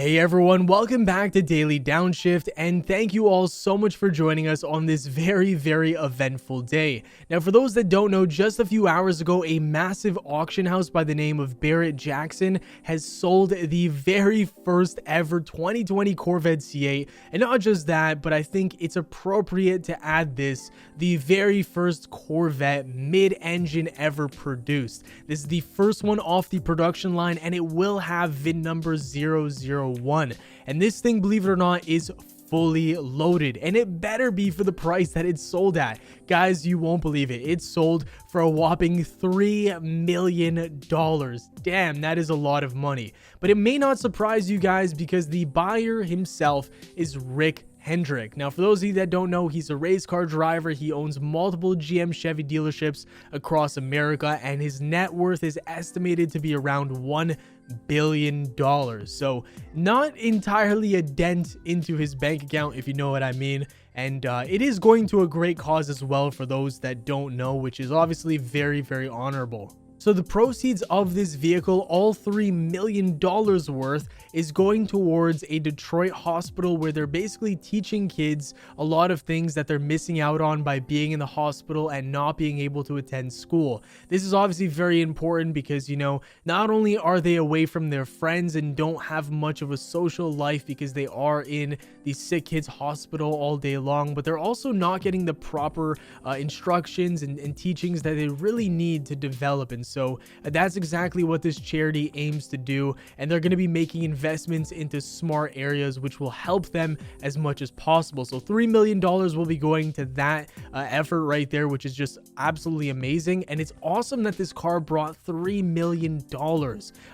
Hey everyone, welcome back to Daily Downshift, and thank you all so much for joining us on this very eventful day. Now, for those that don't know, just a few hours ago, a massive auction house by the name of Barrett-Jackson has sold the very first ever 2020 Corvette C8, and not just that, but I think it's appropriate to add this, the very first Corvette mid-engine ever produced. This is the first one off the production line, and it will have VIN number 001. And this thing, believe it or not, is fully loaded, and it better be for the price that it's sold at. Guys, you won't believe it. It's sold for a whopping $3 million. Damn, that is a lot of money. But it may not surprise you guys because the buyer himself is Rick Hendrick. Now, for those of you that don't know, he's a race car driver. He owns multiple GM Chevy dealerships across America, and his net worth is estimated to be around $1 billion. So not entirely a dent into his bank account, if you know what I mean. And it is going to a great cause as well, for those that don't know, which is obviously very honorable. So the proceeds of this vehicle, all $3 million worth, is going towards a Detroit hospital where they're basically teaching kids a lot of things that they're missing out on by being in the hospital and not being able to attend school. This is obviously very important because, you know, not only are they away from their friends and don't have much of a social life because they are in the sick kids hospital all day long, but they're also not getting the proper instructions and teachings that they really need to develop. And so that's exactly what this charity aims to do, and they're going to be making investments into smart areas which will help them as much as possible. So $3 million will be going to that effort right there, which is just absolutely amazing. And it's awesome that this car brought $3 million.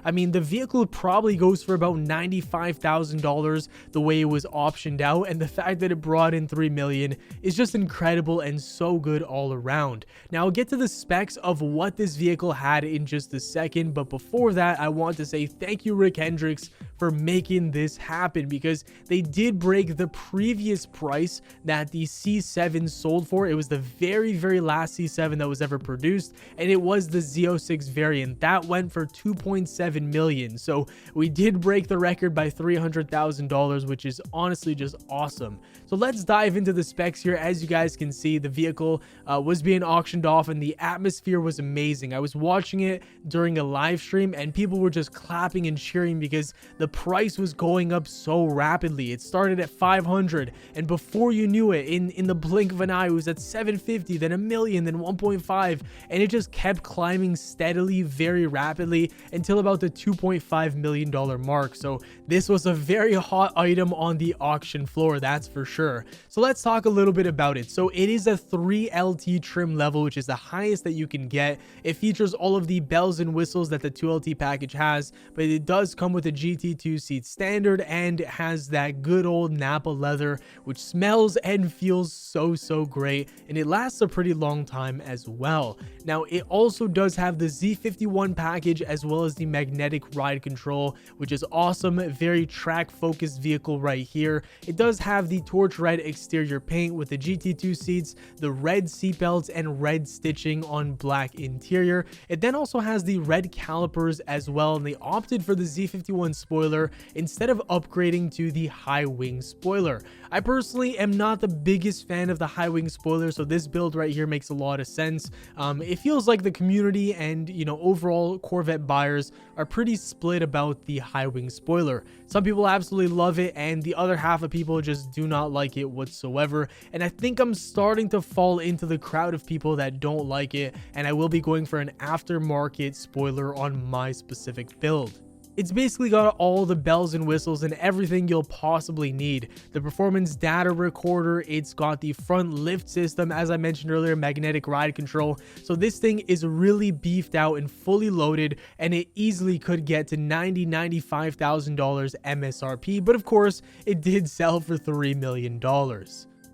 I mean, the vehicle probably goes for about $95,000 the way it was optioned out, and the fact that it brought in $3 million is just incredible and so good all around. Now, I'll get to the specs of what this vehicle had in just a second, but before that, I want to say thank you, Rick Hendricks, for making this happen, because they did break the previous price that the C7 sold for. It was the very last C7 that was ever produced, and it was the Z06 variant that went for $2.7 million. So we did break the record by $300,000, which is honestly just awesome. So let's dive into the specs here. As you guys can see, the vehicle was being auctioned off, and the atmosphere was amazing. I was watching it during a live stream, and people were just clapping and cheering because the price was going up so rapidly. It started at 500, and before you knew it, in the blink of an eye, it was at 750, then $1 million, then 1.5, and it just kept climbing steadily, very rapidly, until about the $2.5 million mark. So this was a very hot item on the auction floor, that's for sure. So let's talk a little bit about it. So it is a 3LT trim level, which is the highest that you can get. It features all of the bells and whistles that the 2LT package has, but it does come with a GT2 seat standard, and it has that good old Napa leather, which smells and feels so great, and it lasts a pretty long time as well. Now, it also does have the Z51 package as well as the magnetic ride control, which is awesome. Very track focused vehicle right here. It does have the torch red exterior paint with the GT2 seats, the red seatbelts, and red stitching on black interior. It then also has the red calipers as well, and they opted for the Z51 spoiler instead of upgrading to the high wing spoiler. I personally am not the biggest fan of the high wing spoiler, so this build right here makes a lot of sense. It feels like the community and, you know, overall Corvette buyers are pretty split about the high wing spoiler. Some people absolutely love it, and the other half of people just do not like it whatsoever. And I think I'm starting to fall into the crowd of people that don't like it, and I will be going for an aftermarket spoiler on my specific build. It's basically got all the bells and whistles and everything you'll possibly need. The performance data recorder, it's got the front lift system, as I mentioned earlier, magnetic ride control. So this thing is really beefed out and fully loaded, and it easily could get to $95,000 MSRP, but of course, it did sell for $3 million.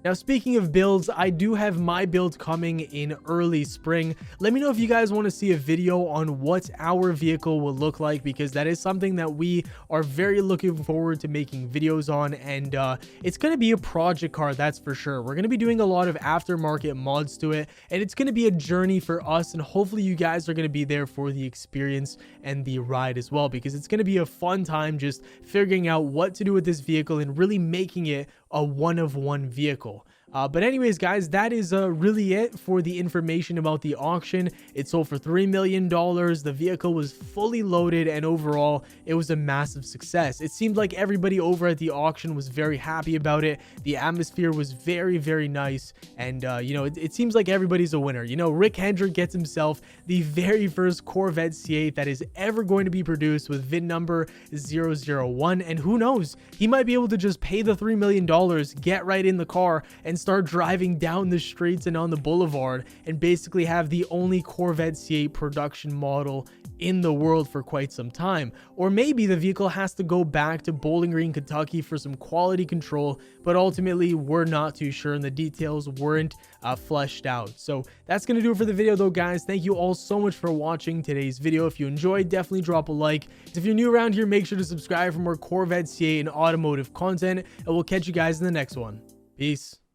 Now, speaking of builds, I do have my build coming in early spring. Let me know if you guys want to see a video on what our vehicle will look like, because that is something that we are very looking forward to making videos on, and it's going to be a project car, that's for sure. We're going to be doing a lot of aftermarket mods to it, and it's going to be a journey for us, and hopefully you guys are going to be there for the experience and the ride as well, because it's going to be a fun time just figuring out what to do with this vehicle and really making it a one-of-one vehicle. But anyways, guys, that is really it for the information about the auction. It sold for $3 million. The vehicle was fully loaded, and overall, it was a massive success. It seemed like everybody over at the auction was very happy about it. The atmosphere was very, very nice, and you know, it seems like everybody's a winner. You know, Rick Hendrick gets himself the very first Corvette C8 that is ever going to be produced with VIN number 001, and who knows, he might be able to just pay the $3 million, get right in the car, and start driving down the streets and on the boulevard, and basically have the only Corvette C8 production model in the world for quite some time. Or maybe the vehicle has to go back to Bowling Green, Kentucky for some quality control, but ultimately we're not too sure, and the details weren't fleshed out. So that's gonna do it for the video though, guys. Thank you all so much for watching today's video. If you enjoyed, definitely drop a like. If you're new around here, make sure to subscribe for more Corvette C8 and automotive content, and we'll catch you guys in the next one. Peace.